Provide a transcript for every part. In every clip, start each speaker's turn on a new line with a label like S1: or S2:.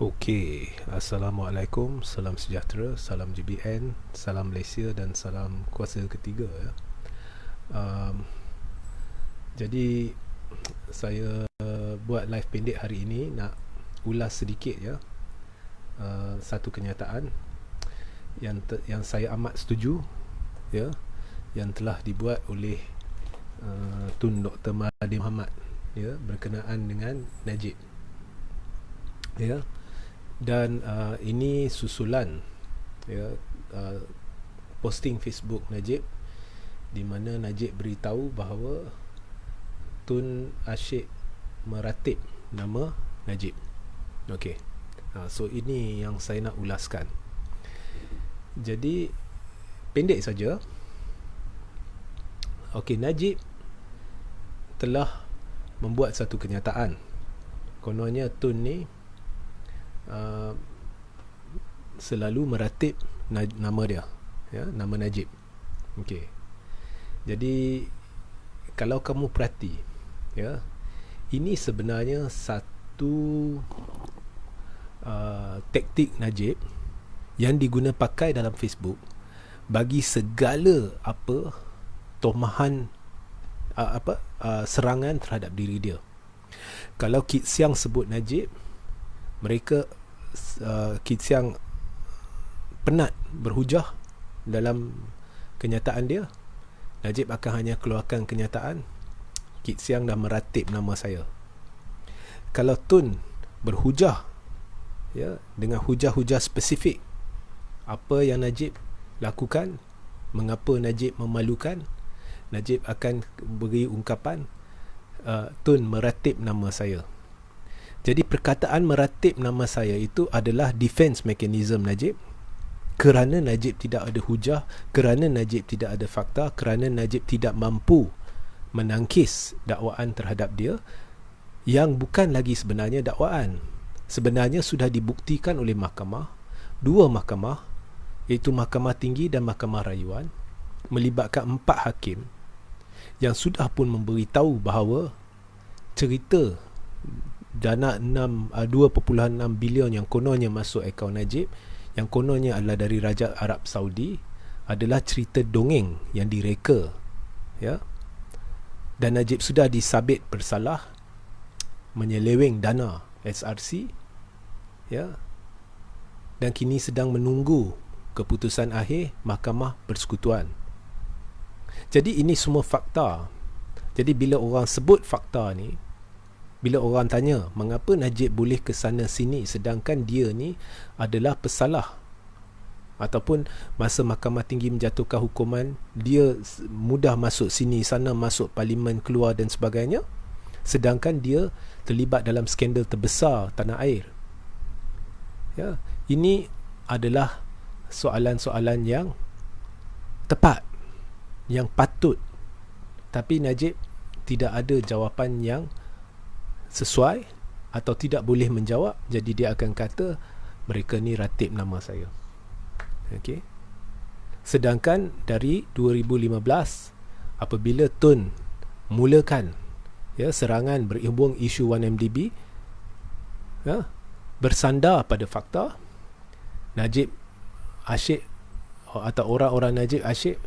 S1: Okey, Assalamualaikum, salam sejahtera, salam GBN, salam Malaysia dan salam kuasa ketiga ya. Um, jadi saya buat live pendek hari ini nak ulas sedikit ya, satu kenyataan yang saya amat setuju ya, yang telah dibuat oleh Tun Dr. Mahathir Mohamad ya, berkenaan dengan Najib ya. Dan ini susulan ya, posting Facebook Najib, di mana Najib beritahu bahawa Tun asyik meratib nama Najib. Okey. So ini yang saya nak ulaskan. Jadi pendek saja. Okey, Najib telah membuat satu kenyataan. Kononnya Tun ni selalu meratib nama dia ya, nama Najib. Okey. Jadi kalau kamu perhati ya, ini sebenarnya satu taktik Najib yang diguna pakai dalam Facebook bagi segala apa tomahan serangan terhadap diri dia. Kalau Kit Siang sebut Najib, mereka Kit Siang penat berhujah dalam kenyataan dia, Najib akan hanya keluarkan kenyataan, Kit Siang dah meratib nama saya. Kalau Tun berhujah ya, dengan hujah-hujah spesifik apa yang Najib lakukan, mengapa Najib memalukan, Najib akan beri ungkapan Tun meratib nama saya. Jadi perkataan meratib nama saya itu adalah defense mechanism Najib, kerana Najib tidak ada hujah, kerana Najib tidak ada fakta, kerana Najib tidak mampu menangkis dakwaan terhadap dia yang bukan lagi sebenarnya dakwaan. Sebenarnya sudah dibuktikan oleh mahkamah, dua mahkamah, iaitu Mahkamah Tinggi dan Mahkamah Rayuan, melibatkan 4 hakim yang sudah pun memberitahu bahawa cerita dana 2.6 bilion yang kononnya masuk akaun Najib, yang kononnya adalah dari Raja Arab Saudi, adalah cerita dongeng yang direka ya. Dan Najib sudah disabit bersalah menyeleweng dana SRC ya, dan kini sedang menunggu keputusan akhir Mahkamah Persekutuan. Jadi ini semua fakta. Jadi bila orang sebut fakta ni, bila orang tanya mengapa Najib boleh ke sana sini sedangkan dia ni adalah pesalah, ataupun masa Mahkamah Tinggi menjatuhkan hukuman dia mudah masuk sini sana, masuk parlimen, keluar dan sebagainya, sedangkan dia terlibat dalam skandal terbesar tanah air ya. Ini adalah soalan-soalan yang tepat, yang patut, tapi Najib tidak ada jawapan yang sesuai atau tidak boleh menjawab. Jadi dia akan kata mereka ni ratib nama saya. Okey. Sedangkan dari 2015 apabila Tun mulakan ya serangan berhubung isu 1MDB ya, bersandar pada fakta, Najib asyik atau orang-orang Najib asyik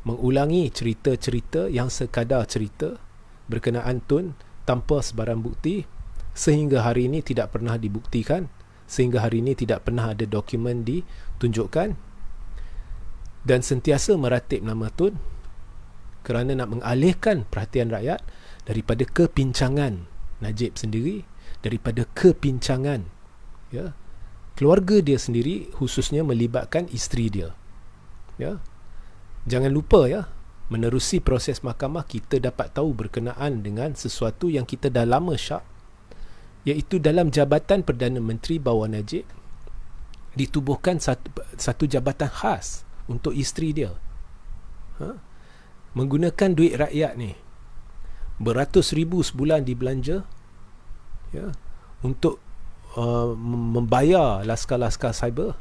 S1: mengulangi cerita-cerita yang sekadar cerita berkenaan Tun tanpa sebarang bukti, sehingga hari ini tidak pernah dibuktikan, sehingga hari ini tidak pernah ada dokumen ditunjukkan, dan sentiasa meratib nama Tun kerana nak mengalihkan perhatian rakyat daripada kepincangan Najib sendiri, daripada kepincangan ya keluarga dia sendiri, khususnya melibatkan isteri dia ya. Jangan lupa ya, menerusi proses mahkamah kita dapat tahu berkenaan dengan sesuatu yang kita dah lama syak, iaitu dalam Jabatan Perdana Menteri bawah Najib ditubuhkan satu jabatan khas untuk isteri dia menggunakan duit rakyat ni, beratus ribu sebulan dibelanja ya, untuk membayar laskar-laskar cyber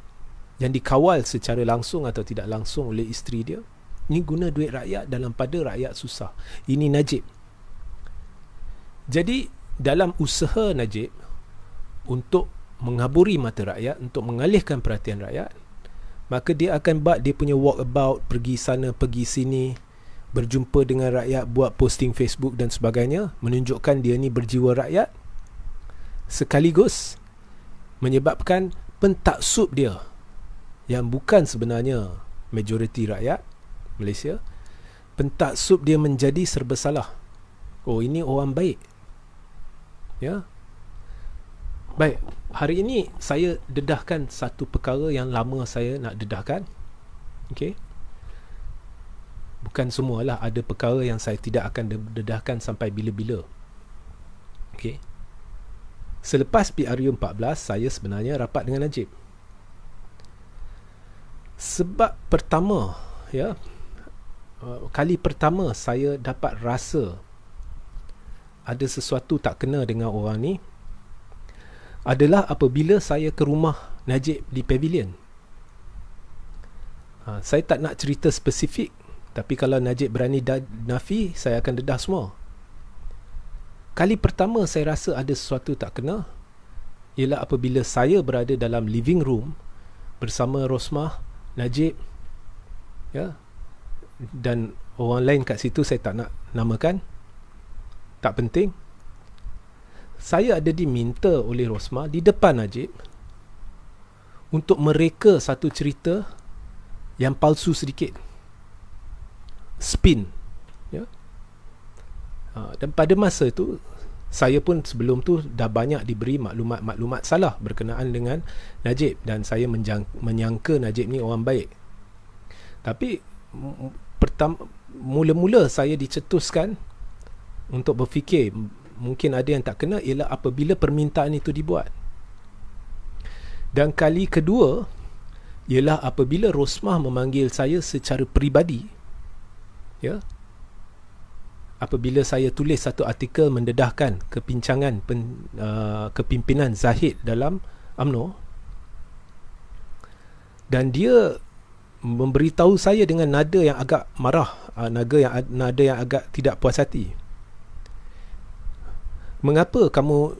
S1: yang dikawal secara langsung atau tidak langsung oleh isteri dia. Ini guna duit rakyat dalam pada rakyat susah. Ini Najib. Jadi dalam usaha Najib untuk menghaburi mata rakyat, untuk mengalihkan perhatian rakyat, maka dia akan buat dia punya walkabout, pergi sana pergi sini, berjumpa dengan rakyat, buat posting Facebook dan sebagainya, menunjukkan dia ni berjiwa rakyat, sekaligus menyebabkan pentaksub dia yang bukan sebenarnya majoriti rakyat Malaysia, pentaksub dia menjadi serba salah. Oh, ini orang baik. Ya. Baik, hari ini saya dedahkan satu perkara yang lama saya nak dedahkan. Okey. Bukan semualah, ada perkara yang saya tidak akan dedahkan sampai bila-bila. Okey. Selepas PRU 14, saya sebenarnya rapat dengan Najib. Sebab pertama, ya, kali pertama saya dapat rasa ada sesuatu tak kena dengan orang ni adalah apabila saya ke rumah Najib di Pavilion. Saya tak nak cerita spesifik, tapi kalau Najib berani nafi, saya akan dedah semua. Kali pertama saya rasa ada sesuatu tak kena ialah apabila saya berada dalam living room bersama Rosmah, Najib, ya, dan orang lain kat situ saya tak nak namakan, tak penting. Saya ada diminta oleh Rosmah di depan Najib untuk mereka satu cerita yang palsu sedikit, spin, ya. Dan pada masa itu saya pun sebelum tu dah banyak diberi maklumat-maklumat salah berkenaan dengan Najib, dan saya menyangka Najib ni orang baik. Tapi mula-mula saya dicetuskan untuk berfikir mungkin ada yang tak kena ialah apabila permintaan itu dibuat. Dan kali kedua ialah apabila Rosmah memanggil saya secara peribadi, ya, apabila saya tulis satu artikel mendedahkan kepincangan kepimpinan Zahid dalam UMNO, dan dia memberitahu saya dengan nada yang agak marah, nada yang agak tidak puas hati. Mengapa kamu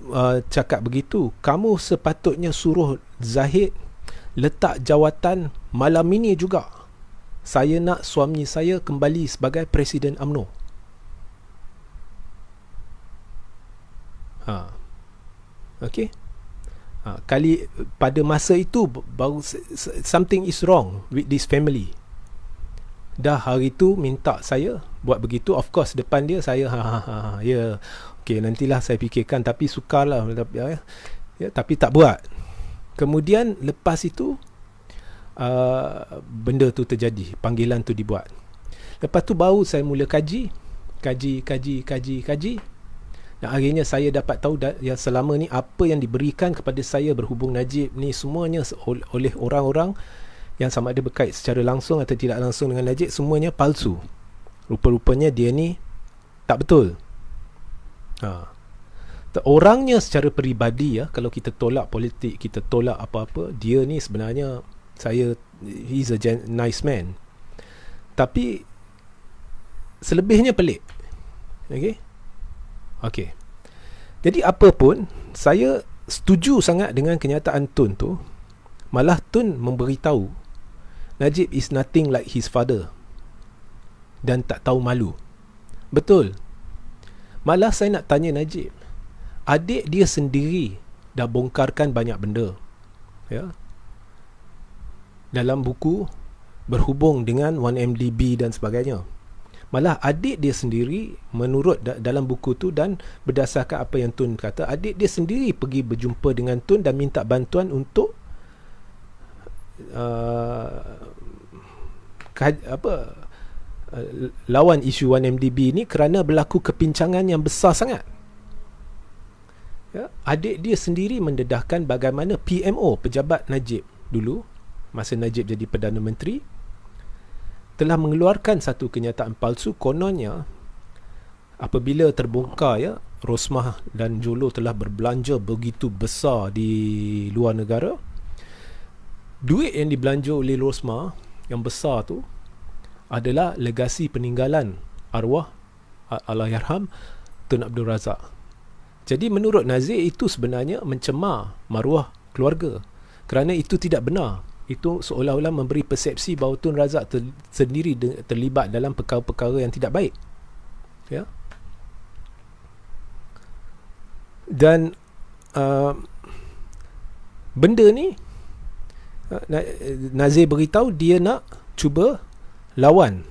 S1: cakap begitu? Kamu sepatutnya suruh Zahid letak jawatan malam ini juga. Saya nak suami saya kembali sebagai Presiden UMNO. Okey. Kali pada masa itu baru something is wrong with this family. Dah hari tu minta saya buat begitu. Of course depan dia saya ya, okey, nantilah saya fikirkan, tapi sukarlah, ya, tapi tak buat. Kemudian lepas itu benda tu terjadi, panggilan tu dibuat. Lepas tu baru saya mula kaji. Dan akhirnya saya dapat tahu yang selama ni apa yang diberikan kepada saya berhubung Najib ni semuanya oleh orang-orang yang sama ada berkait secara langsung atau tidak langsung dengan Najib, semuanya palsu. Rupa-rupanya dia ni tak betul. Orangnya secara peribadi, ya, kalau kita tolak politik, kita tolak apa-apa, dia ni sebenarnya he's a nice man. Tapi selebihnya pelik. Okey. Jadi apa pun, saya setuju sangat dengan kenyataan Tun tu. Malah Tun memberitahu Najib is nothing like his father dan tak tahu malu. Betul. Malah saya nak tanya Najib, adik dia sendiri dah bongkarkan banyak benda, ya, dalam buku berhubung dengan 1MDB dan sebagainya. Malah adik dia sendiri, menurut dalam buku tu dan berdasarkan apa yang Tun kata, adik dia sendiri pergi berjumpa dengan Tun dan minta bantuan untuk lawan isu 1MDB ni kerana berlaku kepincangan yang besar sangat. Ya, adik dia sendiri mendedahkan bagaimana PMO, pejabat Najib dulu masa Najib jadi Perdana Menteri, telah mengeluarkan satu kenyataan palsu. Kononnya apabila terbongkar, ya, Rosmah dan Jolo telah berbelanja begitu besar di luar negara, duit yang dibelanja oleh Rosmah yang besar tu adalah legasi peninggalan arwah Allahyarham Tun Abdul Razak. Jadi menurut Nazir itu sebenarnya mencemar maruah keluarga, kerana itu tidak benar. Itu seolah-olah memberi persepsi bahawa Tun Razak sendiri terlibat dalam perkara-perkara yang tidak baik. Ya. Dan benda ni Nazir beritahu dia nak cuba lawan,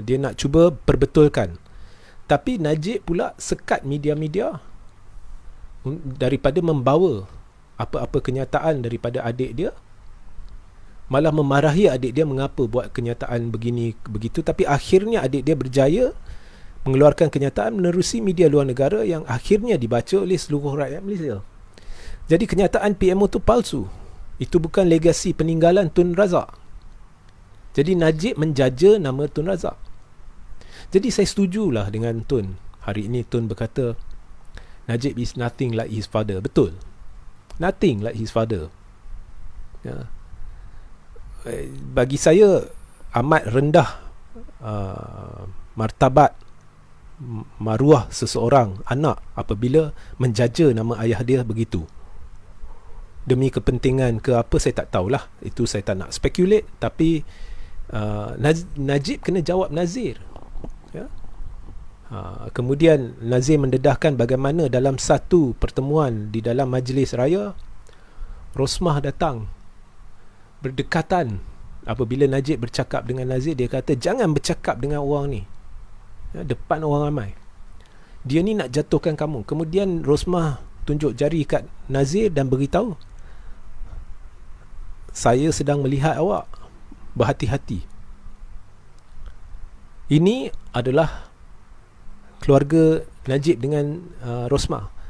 S1: dia nak cuba perbetulkan. Tapi Najib pula sekat media-media daripada membawa apa-apa kenyataan daripada adik dia, malah memarahi adik dia mengapa buat kenyataan begini begitu. Tapi akhirnya adik dia berjaya mengeluarkan kenyataan menerusi media luar negara yang akhirnya dibaca oleh seluruh rakyat Malaysia. Jadi kenyataan PMO tu palsu. Itu bukan legasi peninggalan Tun Razak. Jadi Najib menjaja nama Tun Razak. Jadi saya setujulah dengan Tun. Hari ini Tun berkata Najib is nothing like his father. Betul. Nothing like his father. Ya. Bagi saya amat rendah martabat maruah seseorang anak apabila menjaja nama ayah dia begitu. Demi kepentingan ke apa saya tak tahulah. Itu saya tak nak speculate. Tapi Najib kena jawab Nazir. Ya? Kemudian Nazir mendedahkan bagaimana dalam satu pertemuan di dalam majlis raya, Rosmah datang berdekatan. Apabila Najib bercakap dengan Nazir, dia kata jangan bercakap dengan orang ni, ya, depan orang ramai. Dia ni nak jatuhkan kamu. Kemudian Rosmah tunjuk jari kat Nazir dan beritahu, saya sedang melihat awak, berhati-hati. Ini adalah keluarga Najib dengan Rosmah.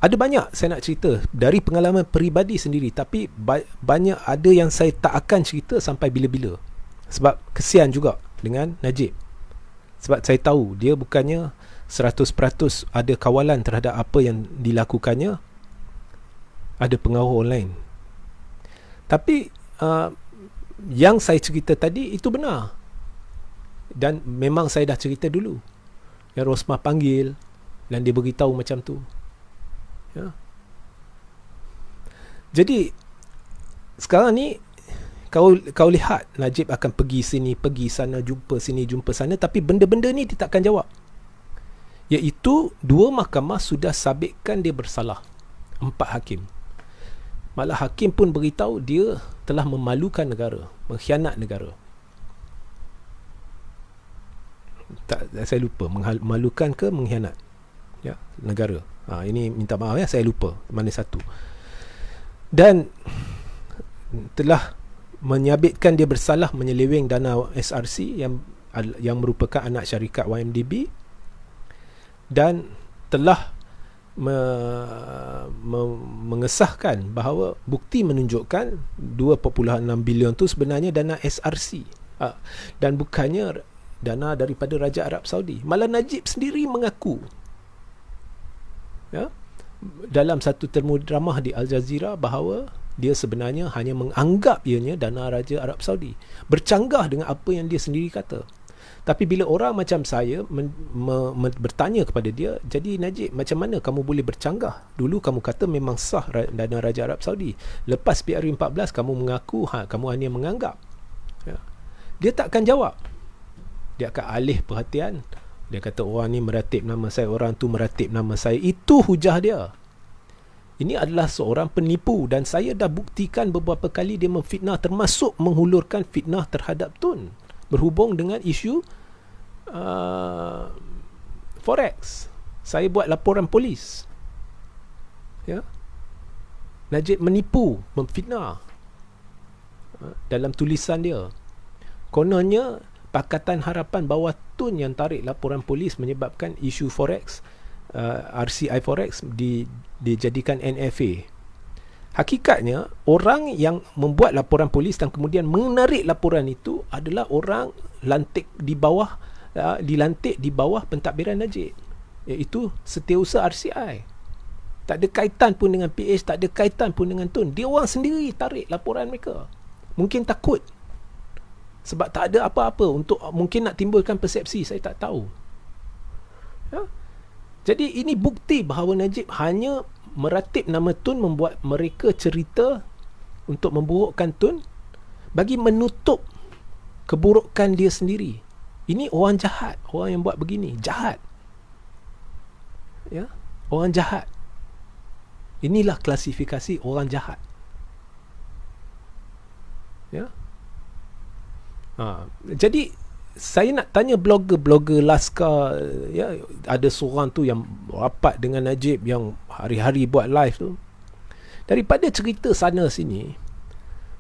S1: Ada banyak saya nak cerita dari pengalaman peribadi sendiri, tapi banyak ada yang saya tak akan cerita sampai bila-bila. Sebab kesian juga dengan Najib. Sebab saya tahu dia bukannya 100% ada kawalan terhadap apa yang dilakukannya. Ada pengaruh online. Tapi yang saya cerita tadi itu benar. Dan memang saya dah cerita dulu. Yang Rosmah panggil dan dia beritahu macam tu. Ya. Jadi sekarang ni kau lihat Najib akan pergi sini, pergi sana, jumpa sini, jumpa sana, tapi benda-benda ni dia takkan jawab. Iaitu dua mahkamah sudah sabitkan dia bersalah. 4 hakim. Malah hakim pun beritahu dia telah memalukan negara, mengkhianat negara. Tak, saya lupa memalukan ke mengkhianat, ya, negara. Ini minta maaf ya, saya lupa mana satu. Dan telah menyabitkan dia bersalah menyeleweng dana SRC yang merupakan anak syarikat YMDB, dan telah mengesahkan bahawa bukti menunjukkan 2.6 bilion tu sebenarnya dana SRC, dan bukannya dana daripada Raja Arab Saudi. Malah Najib sendiri mengaku, ya, dalam satu temu dramah di Al Jazeera bahawa dia sebenarnya hanya menganggap ianya dana Raja Arab Saudi, bercanggah dengan apa yang dia sendiri kata. Tapi bila orang macam saya bertanya kepada dia, jadi Najib, macam mana kamu boleh bercanggah? Dulu kamu kata memang sah dana Raja Arab Saudi. Lepas PRU14 kamu mengaku kamu hanya menganggap. Ya. Dia takkan jawab. Dia akan alih perhatian. Dia kata orang ni meratip nama saya, orang tu meratip nama saya. Itu hujah dia. Ini adalah seorang penipu, dan saya dah buktikan beberapa kali dia memfitnah, termasuk menghulurkan fitnah terhadap Tun berhubung dengan isu Forex. Saya buat laporan polis. Ya. Najib menipu, memfitnah dalam tulisan dia. Kononnya Pakatan Harapan bawah Tun yang tarik laporan polis menyebabkan isu Forex, RCI Forex dijadikan NFA. Hakikatnya orang yang membuat laporan polis dan kemudian menarik laporan itu adalah orang lantik di bawah, dilantik di bawah pentadbiran Najib, iaitu Setiausaha RCI. Tak ada kaitan pun dengan PH, tak ada kaitan pun dengan Tun. Dia orang sendiri tarik laporan mereka. Mungkin takut sebab tak ada apa-apa, untuk mungkin nak timbulkan persepsi, saya tak tahu. Ya? Jadi ini bukti bahawa Najib hanya meratib nama Tun membuat mereka cerita untuk memburukkan Tun bagi menutup keburukan dia sendiri. Ini orang jahat, orang yang buat begini jahat. Ya, orang jahat. Inilah klasifikasi orang jahat. Ya. Jadi saya nak tanya blogger Laskar, ya, ada seorang tu yang rapat dengan Najib yang hari-hari buat live tu. Daripada cerita sana sini,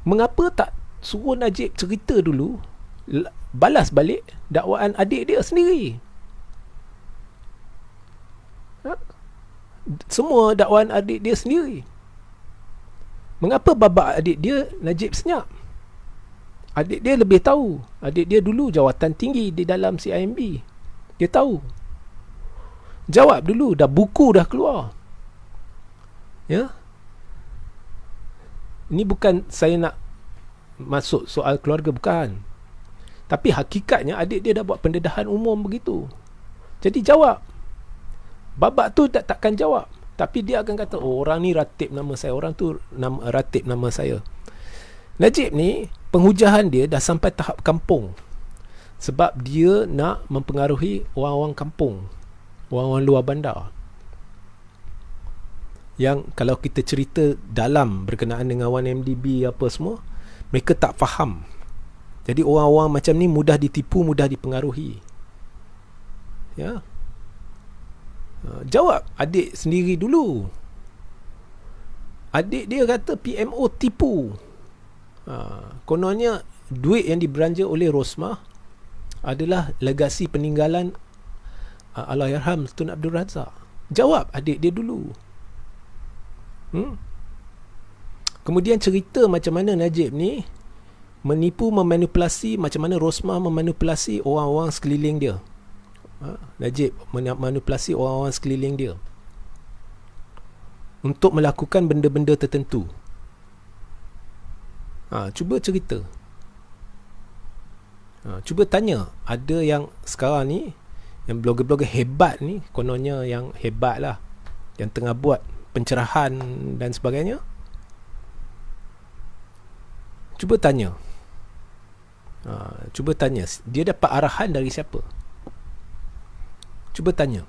S1: mengapa tak suruh Najib cerita dulu, balas balik dakwaan adik dia sendiri? Semua dakwaan adik dia sendiri. Mengapa babak adik dia Najib senyap? Adik dia lebih tahu. Adik dia dulu jawatan tinggi di dalam CIMB. Dia tahu. Jawab dulu, dah buku dah keluar. Ya. Ini bukan saya nak masuk soal keluarga, bukan. Tapi hakikatnya adik dia dah buat pendedahan umum begitu. Jadi jawab. Babak tu takkan jawab. Tapi dia akan kata, oh, orang ni ratib nama saya, orang tu ratib nama saya. Najib ni, penghujahan dia dah sampai tahap kampung. Sebab dia nak mempengaruhi orang-orang kampung, orang-orang luar bandar. Yang kalau kita cerita dalam berkenaan dengan 1MDB apa semua, mereka tak faham. Jadi orang-orang macam ni mudah ditipu, mudah dipengaruhi. Ya. Jawab adik sendiri dulu. Adik dia kata PMO tipu. Kononnya duit yang dibelanja oleh Rosmah adalah legasi peninggalan Allahyarham Tun Abdul Razak. Jawab adik dia dulu. Kemudian cerita macam mana Najib ni menipu, memanipulasi, macam mana Rosmah memanipulasi orang-orang sekeliling dia. Najib memanipulasi orang-orang sekeliling dia untuk melakukan benda-benda tertentu. Cuba cerita. Cuba tanya. Ada yang sekarang ni, yang blogger-blogger hebat ni, kononnya yang hebat lah, yang tengah buat pencerahan dan sebagainya. Cuba tanya. Cuba tanya, dia dapat arahan dari siapa? Cuba tanya.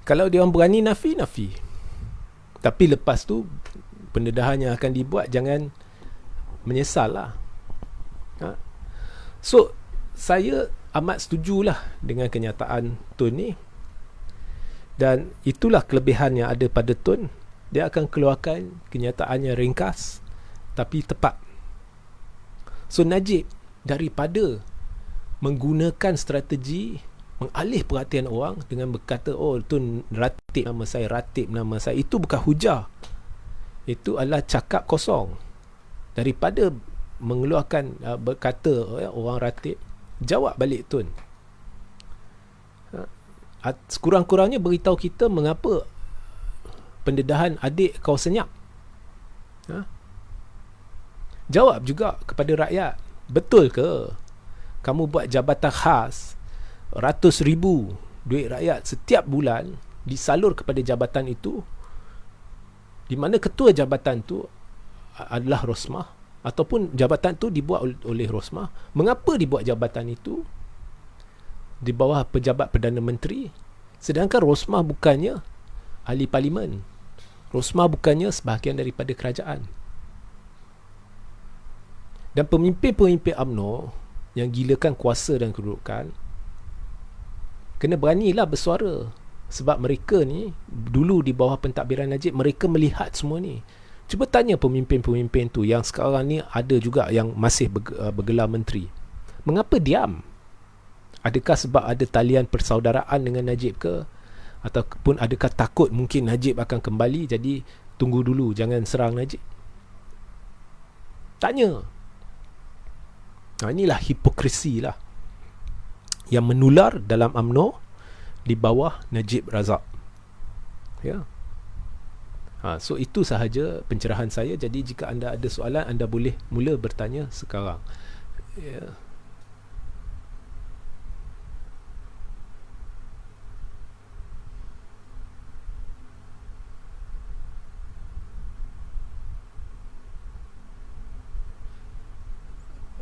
S1: Kalau dia orang berani nafi. Tapi lepas tu pendedahan yang akan dibuat jangan menyesal lah. So saya amat setujulah dengan kenyataan Tun ni. Dan itulah kelebihan yang ada pada Tun. Dia akan keluarkan kenyataannya ringkas tapi tepat. So Najib daripada menggunakan strategi mengalih perhatian orang dengan berkata, oh Tun ratib nama saya, itu bukan hujah. Itu adalah cakap kosong. Daripada mengeluarkan berkata orang ratib, jawab balik Tun. Sekurang-kurangnya beritahu kita mengapa pendedahan adik kau senyap. Jawab juga kepada rakyat, betul ke kamu buat jabatan khas ratus ribu duit rakyat setiap bulan disalur kepada jabatan itu, di mana ketua jabatan tu adalah Rosmah, ataupun jabatan tu dibuat oleh Rosmah. Mengapa dibuat jabatan itu di bawah pejabat Perdana Menteri, sedangkan Rosmah bukannya ahli parlimen, Rosmah bukannya sebahagian daripada kerajaan? Dan pemimpin-pemimpin UMNO yang gilakan kuasa dan kedudukan kena beranilah bersuara. Sebab mereka ni dulu di bawah pentadbiran Najib, mereka melihat semua ni. Cuba tanya pemimpin-pemimpin tu yang sekarang ni ada juga yang masih bergelar menteri, mengapa diam? Adakah sebab ada talian persaudaraan dengan Najib ke? Ataupun adakah takut mungkin Najib akan kembali, jadi tunggu dulu, jangan serang Najib? Tanya. Inilah hipokrisi lah yang menular dalam UMNO di bawah Najib Razak. Ya. So itu sahaja pencerahan saya. Jadi jika anda ada soalan, anda boleh mula bertanya sekarang. Ya.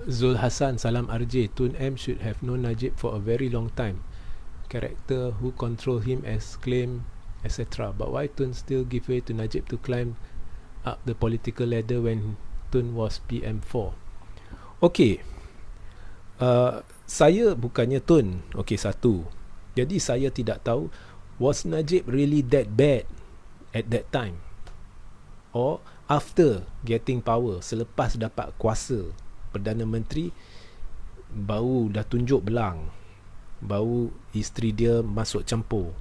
S1: Zul Hassan, Salam RJ. Tun M should have known Najib for a very long time. Character who control him as claim, etc. But why Tun still give way to Najib to climb up the political ladder when Tun was PM4? Okay, saya bukannya Tun. Okay, satu. Jadi saya tidak tahu, was Najib really that bad at that time? Or after getting power, selepas dapat kuasa Perdana Menteri, baru dah tunjuk belang, baru isteri dia masuk campur.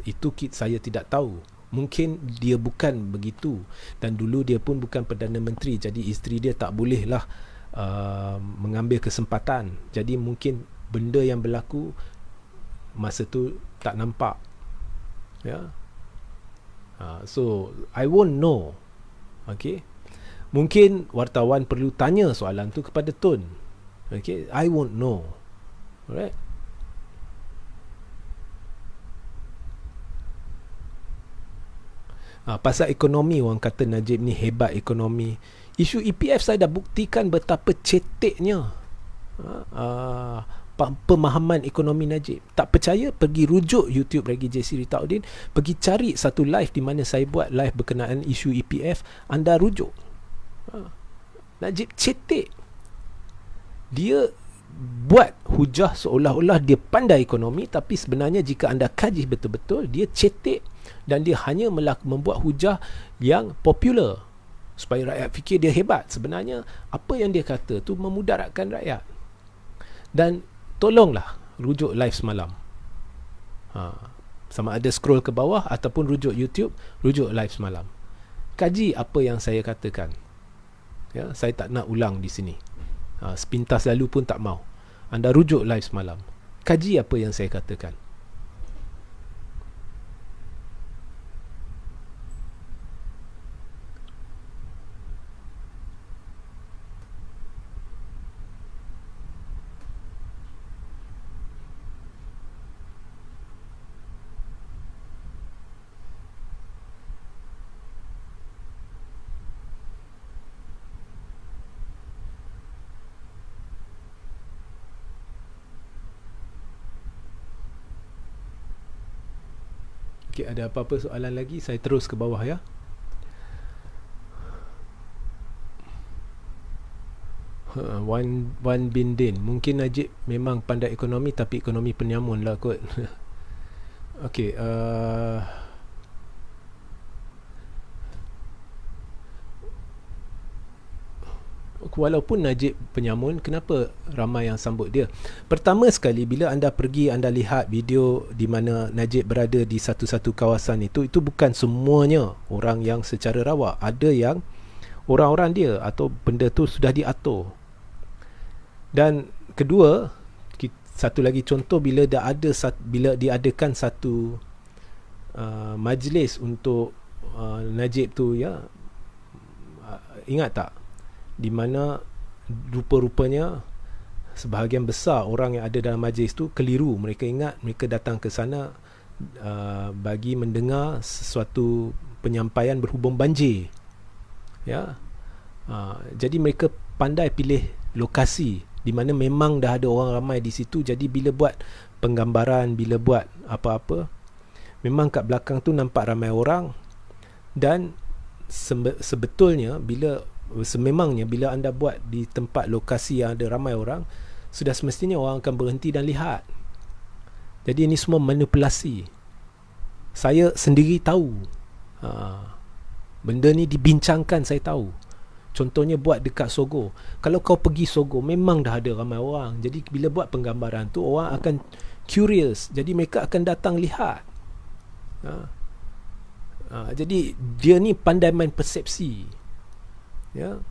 S1: Itu saya tidak tahu. Mungkin dia bukan begitu, dan dulu dia pun bukan Perdana Menteri, jadi isteri dia tak bolehlah mengambil kesempatan. Jadi mungkin benda yang berlaku masa tu tak nampak, ya. So I won't know. Okay, mungkin wartawan perlu tanya soalan tu kepada Tun. Okay, I won't know. Alright. Pasal ekonomi, orang kata Najib ni hebat ekonomi. Isu EPF saya dah buktikan betapa ceteknya pemahaman ekonomi Najib. Tak percaya, pergi rujuk YouTube Regi JC Ritaudin, pergi cari satu live di mana saya buat live berkenaan isu EPF, anda rujuk. Najib cetek. Dia buat hujah seolah-olah dia pandai ekonomi, tapi sebenarnya jika anda kaji betul-betul, dia cetek dan dia hanya membuat hujah yang popular supaya rakyat fikir dia hebat. Sebenarnya apa yang dia kata tu memudaratkan rakyat. Dan tolonglah rujuk live semalam, sama ada scroll ke bawah ataupun rujuk YouTube, rujuk live semalam, kaji apa yang saya katakan, ya. Saya tak nak ulang di sini, sepintas lalu pun tak mau. Anda rujuk live semalam, kaji apa yang saya katakan. Okay, ada apa-apa soalan lagi? Saya terus ke bawah, ya. Wan bin Din, mungkin Najib memang pandai ekonomi, tapi ekonomi penyamun lah kot. Okay, walaupun Najib penyamun, kenapa ramai yang sambut dia? Pertama sekali, bila anda pergi, anda lihat video di mana Najib berada di satu-satu kawasan itu bukan semuanya orang yang secara rawak. Ada yang orang-orang dia atau benda tu sudah diatur. Dan kedua, satu lagi contoh, bila diadakan satu majlis untuk Najib tu, ya, ingat tak? Di mana rupa-rupanya sebahagian besar orang yang ada dalam majlis tu keliru. Mereka ingat mereka datang ke sana bagi mendengar sesuatu penyampaian berhubung banjir, ya. Jadi mereka pandai pilih lokasi di mana memang dah ada orang ramai di situ. Jadi bila buat penggambaran, bila buat apa-apa, memang kat belakang tu nampak ramai orang. Dan sebetulnya sememangnya bila anda buat di tempat lokasi yang ada ramai orang, sudah semestinya orang akan berhenti dan lihat. Jadi ini semua manipulasi. Saya sendiri tahu, benda ni dibincangkan, saya tahu. Contohnya buat dekat Sogo. Kalau kau pergi Sogo, memang dah ada ramai orang. Jadi bila buat penggambaran tu, orang akan curious. Jadi mereka akan datang lihat. Jadi dia ni pandai main persepsi, ya.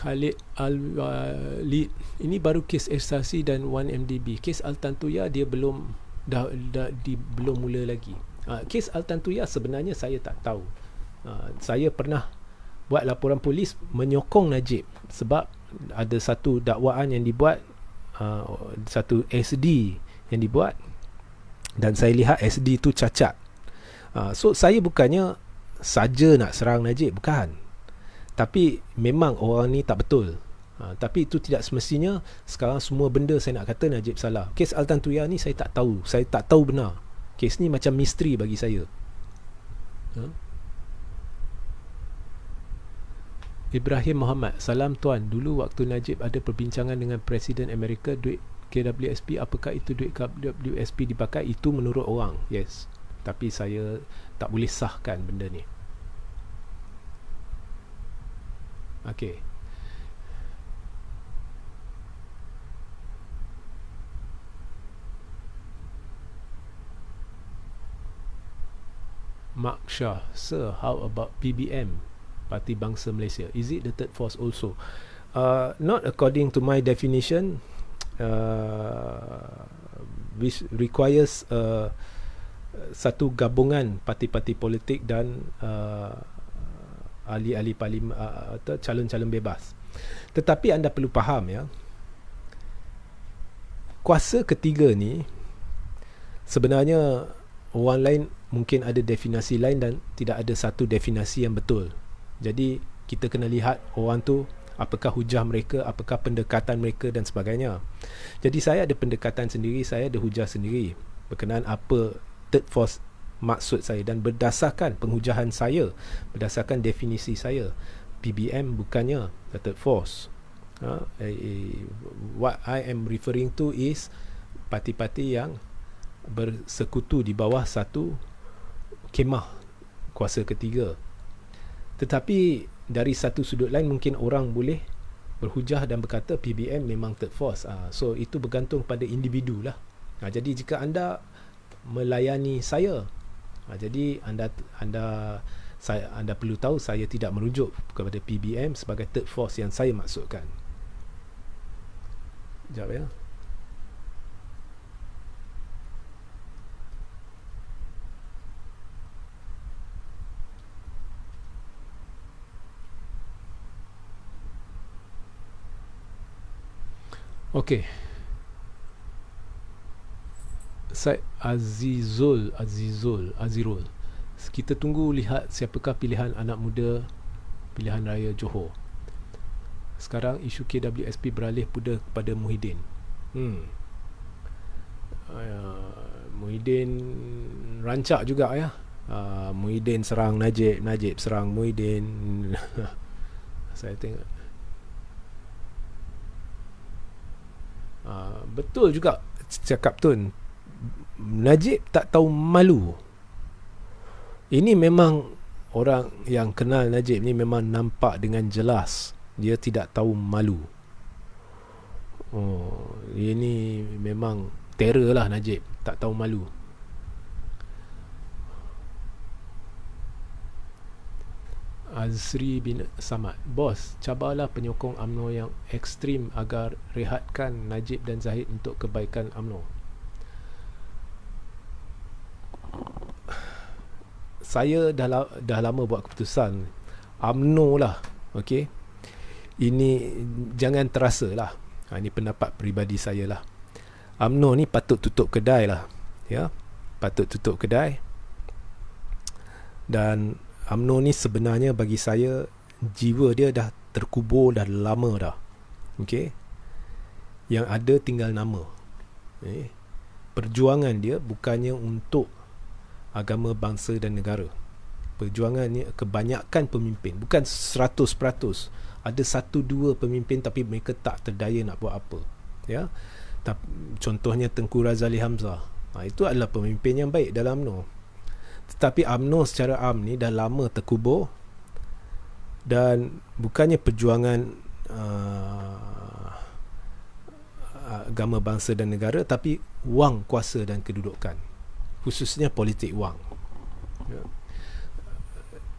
S1: Khalid Al-Walid, ini baru kes ekstasi dan 1MDB. Kes Al-Tantuya dia belum belum mula lagi. Kes Al-Tantuya sebenarnya saya tak tahu. Saya pernah buat laporan polis menyokong Najib sebab ada satu dakwaan yang dibuat, satu SD yang dibuat, dan saya lihat SD tu cacat. So saya bukannya saja nak serang Najib, bukan. Tapi memang orang ni tak betul. Tapi itu tidak semestinya sekarang semua benda saya nak kata Najib salah. Kes Altan Tuya ni saya tak tahu. Saya tak tahu benar. Kes ni macam misteri bagi saya. Ibrahim Muhammad, salam tuan. Dulu waktu Najib ada perbincangan dengan Presiden Amerika, duit KWSP, apakah itu duit KWSP dipakai? Itu menurut orang, yes. Tapi saya tak boleh sahkan benda ni. Okey. Mark Shah, sir, how about PBM, Parti Bangsa Malaysia? Is it the third force also? Not according to my definition, which requires satu gabungan parti-parti politik dan ahli-ahli parlimen, calon-calon bebas. Tetapi anda perlu faham ya, kuasa ketiga ni sebenarnya orang lain mungkin ada definisi lain dan tidak ada satu definisi yang betul. Jadi kita kena lihat orang tu apakah hujah mereka, apakah pendekatan mereka dan sebagainya. Jadi saya ada pendekatan sendiri, saya ada hujah sendiri berkenaan apa third force maksud saya, dan berdasarkan penghujahan saya, berdasarkan definisi saya, PBM bukannya the third force. What I am referring to is parti-parti yang bersekutu di bawah satu kemah kuasa ketiga. Tetapi dari satu sudut lain mungkin orang boleh berhujah dan berkata PBM memang third force. So itu bergantung pada individu lah. Jadi jika anda melayani saya, jadi anda perlu tahu saya tidak merujuk kepada PBM sebagai third force yang saya maksudkan. Sekejap ya. Okey. Said Azirul. Kita tunggu lihat siapakah pilihan anak muda pilihan raya Johor. Sekarang isu KWSP beralih kepada Muhyiddin. Muhyiddin rancak juga ya. Muhyiddin serang Najib, Najib serang Muhyiddin. Saya tengok betul juga cakap Tun. Najib tak tahu malu. Ini memang orang yang kenal Najib ni memang nampak dengan jelas dia tidak tahu malu. Ini memang terror lah Najib, tak tahu malu. Azri bin Samad, bos, cabarlah penyokong UMNO yang ekstrim agar rehatkan Najib dan Zahid untuk kebaikan UMNO. Saya dah lama buat keputusan UMNO lah, okey. Ini jangan terasa lah. Ini pendapat peribadi saya lah. UMNO ni patut tutup kedai lah, ya, patut tutup kedai. Dan UMNO ni sebenarnya bagi saya jiwa dia dah terkubur dah lama dah. Okey. Yang ada tinggal nama. Perjuangan dia bukannya untuk agama, bangsa dan negara. Perjuangan ni kebanyakan pemimpin, bukan 100%. Ada 1-2 pemimpin tapi mereka tak terdaya nak buat apa. Ya. Contohnya Tengku Razali Hamzah. Itu adalah pemimpin yang baik dalam UMNO. Tetapi UMNO secara am ni dah lama terkubur, dan bukannya perjuangan agama, bangsa dan negara, tapi wang, kuasa dan kedudukan, khususnya politik wang.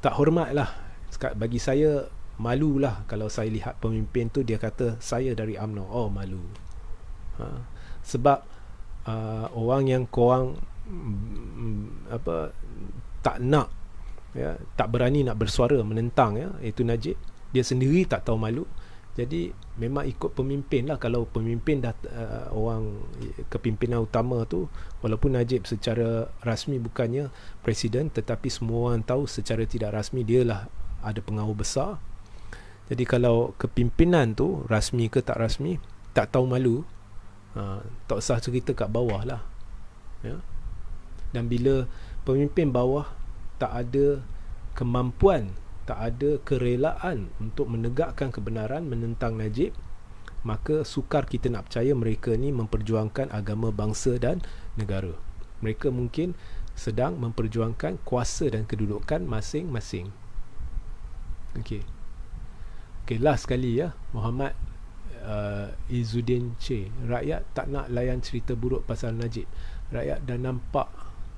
S1: Tak hormat lah. Bagi saya malulah kalau saya lihat pemimpin tu dia kata saya dari UMNO. Oh, malu. Sebab orang yang korang tak nak, ya, tak berani nak bersuara menentang, ya, iaitu Najib, dia sendiri tak tahu malu. Jadi memang ikut pemimpin lah. Kalau pemimpin dah orang kepimpinan utama tu, walaupun Najib secara rasmi bukannya presiden, tetapi semua orang tahu secara tidak rasmi dia lah ada pengaruh besar. Jadi kalau kepimpinan tu rasmi ke tak rasmi, tak tahu malu, tak usah cerita kat bawah lah, ya. Dan bila pemimpin bawah tak ada kemampuan, tak ada kerelaan untuk menegakkan kebenaran, menentang Najib, maka sukar kita nak percaya mereka ni memperjuangkan agama, bangsa dan negara. Mereka mungkin sedang memperjuangkan kuasa dan kedudukan masing-masing. Okey, last sekali ya, Muhammad Izzuddin C. Rakyat tak nak layan cerita buruk pasal Najib. Rakyat dah nampak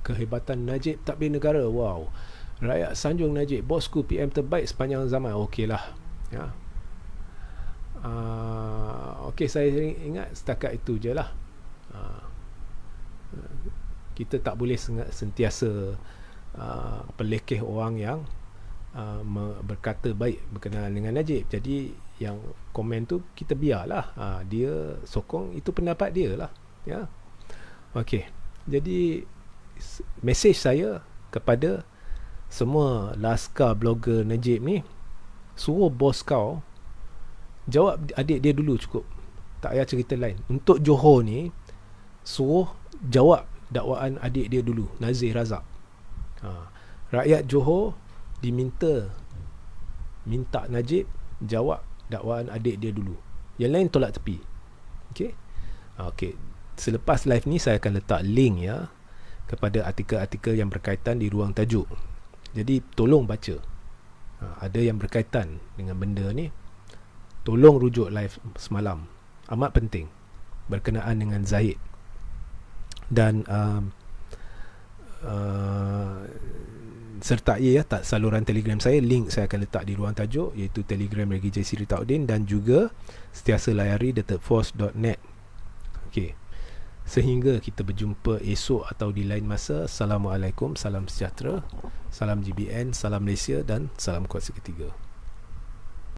S1: kehebatan Najib takbir negara. Wow. Rakyat sanjung Najib, bosku PM terbaik sepanjang zaman. Okey lah, ya. Okey, saya ingat setakat itu je lah. Kita tak boleh sentiasa pelekeh orang yang berkata baik berkenaan dengan Najib. Jadi yang komen tu kita biarlah, dia sokong, itu pendapat dia lah, ya. Okey, jadi mesej saya kepada semua laskar blogger Najib ni, suruh bos kau jawab adik dia dulu cukup, tak payah cerita lain. Untuk Johor ni, suruh jawab dakwaan adik dia dulu, Nazir Razak. Rakyat Johor minta Najib jawab dakwaan adik dia dulu, yang lain tolak tepi. Okey, selepas live ni saya akan letak link ya kepada artikel-artikel yang berkaitan di ruang tajuk. Jadi tolong baca. Ada yang berkaitan dengan benda ni, tolong rujuk live semalam, amat penting, berkenaan dengan Zahid. Dan sertai ya tak saluran Telegram saya, link saya akan letak di ruang tajuk, iaitu Telegram Regi J. Siritaudin, dan juga sentiasa layari thethirdforce.net. Okey, sehingga kita berjumpa esok atau di lain masa. Assalamualaikum, salam sejahtera, salam GBN, salam Malaysia dan salam kuasa ketiga.